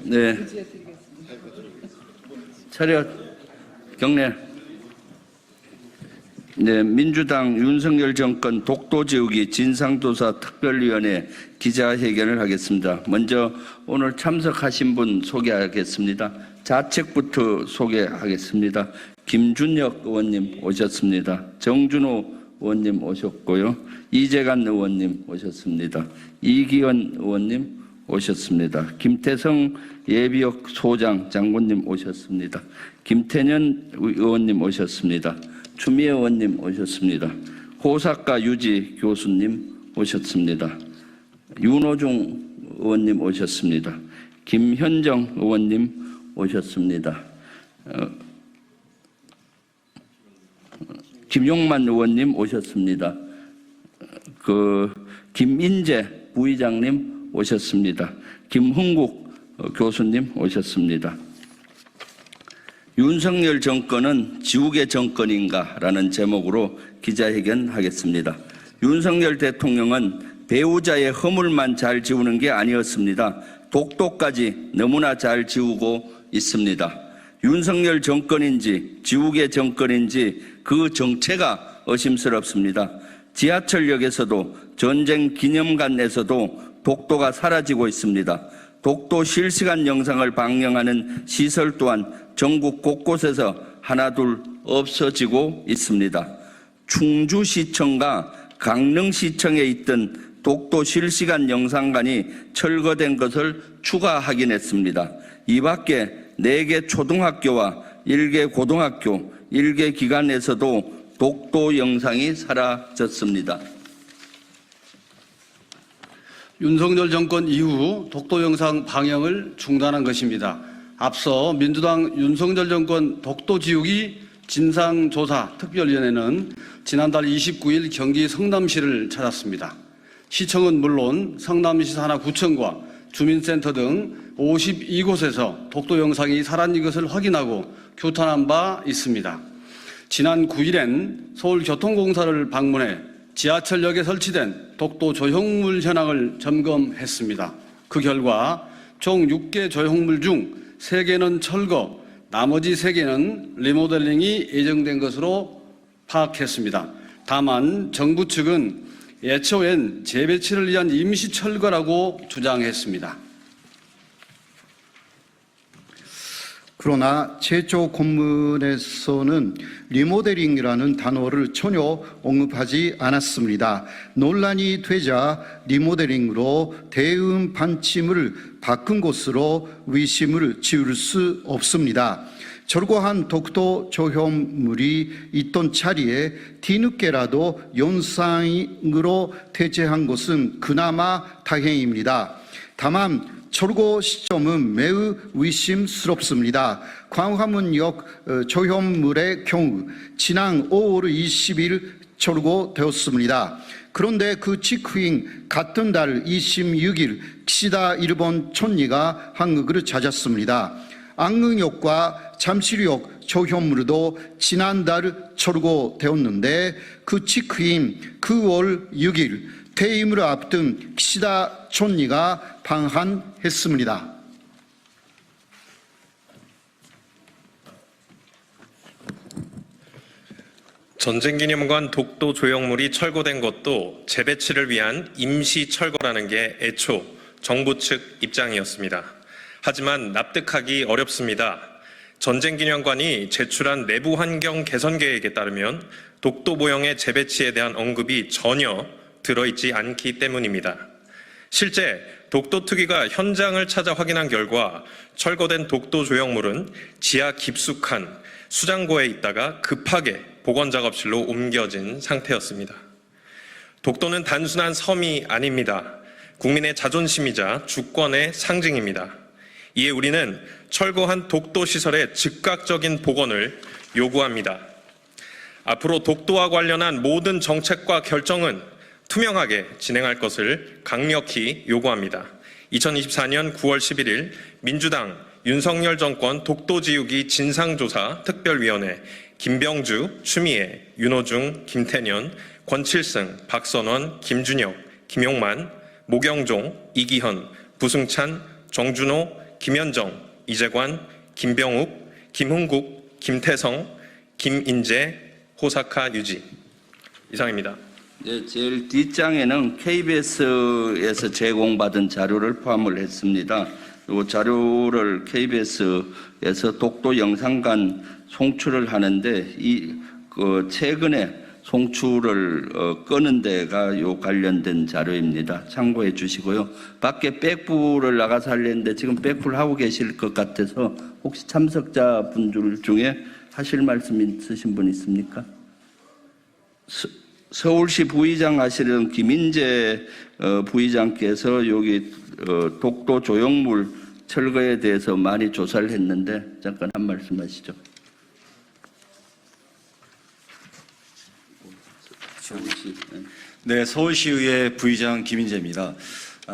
네. 차렷 경례. 네, 민주당 윤석열 정권 독도지우기 진상조사 특별위원회 기자회견을 하겠습니다. 먼저 오늘 참석하신 분 소개하겠습니다. 좌측부터 소개하겠습니다. 김준혁 의원님 오셨습니다. 정준호 의원님 오셨고요. 이재관 의원님 오셨습니다. 이기현 의원님 오셨습니다. 김태성 예비역 소장 장군님 오셨습니다. 김태년 의원님 오셨습니다. 추미애 의원님 오셨습니다. 호사카 유지 교수님 오셨습니다. 윤호중 의원님 오셨습니다. 김현정 의원님 오셨습니다. 김용만 의원님 오셨습니다. 김인재 부의장님 오셨습니다. 김흥국 교수님 오셨습니다. 윤석열 정권은 지우개 정권인가? 라는 제목으로 기자회견 하겠습니다. 윤석열 대통령은 배우자의 허물만 잘 지우는 게 아니었습니다. 독도까지 너무나 잘 지우고 있습니다. 윤석열 정권인지 지우개 정권인지 그 정체가 의심스럽습니다. 지하철역에서도 전쟁 기념관에서도 독도가 사라지고 있습니다. 독도 실시간 영상을 방영하는 시설 또한 전국 곳곳에서 하나둘 없어지고 있습니다. 충주시청과 강릉시청에 있던 독도 실시간 영상관이 철거된 것을 추가 확인했습니다. 이 밖에 4개 초등학교와 1개 고등학교, 1개 기관에서도 독도 영상이 사라졌습니다. 윤석열 정권 이후 독도 영상 방영을 중단한 것입니다. 앞서 민주당 윤석열 정권 독도 지우기 진상조사 특별위원회는 지난달 29일 경기 성남시를 찾았습니다. 시청은 물론 성남시 산하 구청과 주민센터 등 52곳에서 독도 영상이 사라진 것을 확인하고 규탄한 바 있습니다. 지난 9일엔 서울교통공사를 방문해 지하철역에 설치된 독도 조형물 현황을 점검했습니다. 그 결과 총 6개 조형물 중 3개는 철거, 나머지 3개는 리모델링이 예정된 것으로 파악했습니다. 다만 정부 측은 애초엔 재배치를 위한 임시 철거라고 주장했습니다. 그러나 최초 공문에서는 리모델링이라는 단어를 전혀 언급하지 않았습니다. 논란이 되자 리모델링으로 대응 반침을 바꾼 것으로 의심을 지울 수 없습니다. 철거한 독도 조형물이 있던 자리에 뒤늦게라도 영상으로 대체한 것은 그나마 다행입니다. 다만 철거 시점은 매우 의심스럽습니다. 광화문역 조형물의 경우 지난 5월 20일 철거되었습니다. 그런데 그 직후인 같은 달 26일 기시다 일본 총리가 한국을 찾았습니다. 안흥역과 잠실역 조형물도 지난달 철거되었는데 그 직후인 9월 6일 퇴임을 앞둔 기시다 총리가 방한했습니다. 전쟁기념관 독도 조형물이 철거된 것도 재배치를 위한 임시 철거라는 게 애초 정부 측 입장이었습니다. 하지만 납득하기 어렵습니다. 전쟁기념관이 제출한 내부 환경 개선 계획에 따르면 독도 모형의 재배치에 대한 언급이 전혀 들어있지 않기 때문입니다. 실제 독도 특위가 현장을 찾아 확인한 결과 철거된 독도 조형물은 지하 깊숙한 수장고에 있다가 급하게 복원작업실로 옮겨진 상태였습니다. 독도는 단순한 섬이 아닙니다. 국민의 자존심이자 주권의 상징입니다. 이에 우리는 철거한 독도 시설의 즉각적인 복원을 요구합니다. 앞으로 독도와 관련한 모든 정책과 결정은 투명하게 진행할 것을 강력히 요구합니다. 2024년 9월 11일 민주당 윤석열 정권 독도지우기 진상조사 특별위원회 김병주, 추미애, 윤호중, 김태년, 권칠승, 박선원, 김준혁, 김용만, 모경종, 이기현, 부승찬, 정준호, 김현정, 이재관, 김병욱, 김흥국, 김태성, 김인재, 호사카 유지. 이상입니다. 네, 제일 뒷장에는 KBS에서 제공받은 자료를 포함을 했습니다. 이 자료를 KBS에서 독도 영상관 송출을 하는데 최근에 송출을 끄는 데가 요 관련된 자료입니다. 참고해 주시고요. 밖에 백부를 나가서 하려는데 지금 백부를 하고 계실 것 같아서 혹시 참석자분들 중에 하실 말씀 있으신 분 있습니까? 서울시 부의장 하시는 김인재 부의장께서 여기 독도 조형물 철거에 대해서 많이 조사를 했는데 잠깐 한 말씀 하시죠. 서울시. 네, 서울시의회 부의장 김인재입니다.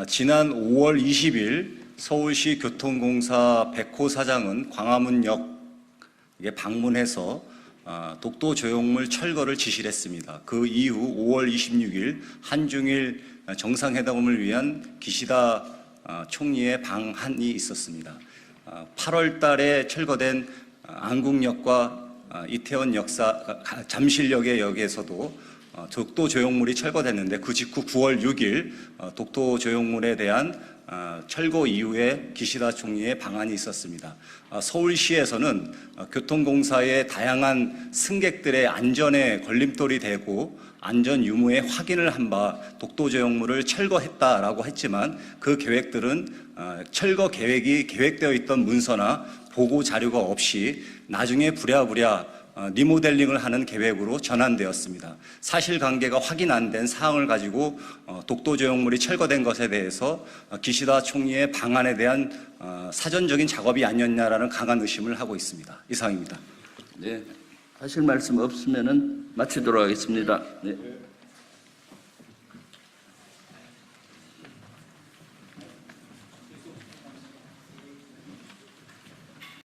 지난 5월 20일 서울시 교통공사 백호 사장은 광화문역에 방문해서 독도 조형물 철거를 지시를 했습니다. 그 이후 5월 26일 한중일 정상회담을 위한 기시다 총리의 방한이 있었습니다. 8월 달에 철거된 안국역과 이태원 잠실역의 역에서도 독도 조형물이 철거됐는데 그 직후 9월 6일 독도 조형물에 대한 철거 이후에 기시다 총리의 방안이 있었습니다. 서울시에서는 교통공사의 다양한 승객들의 안전에 걸림돌이 되고 안전 유무의 확인을 한 바 독도 조형물을 철거했다라고 했지만 그 계획들은 철거 계획이 계획되어 있던 문서나 보고 자료가 없이 나중에 부랴부랴 리모델링을 하는 계획으로 전환되었습니다. 사실관계가 확인 안 된 사항을 가지고 독도 조형물이 철거된 것에 대해서 기시다 총리의 방안에 대한 사전적인 작업이 아니었냐라는 강한 의심을 하고 있습니다. 이상입니다. 네, 하실 말씀 없으면은 마치도록 하겠습니다. 네.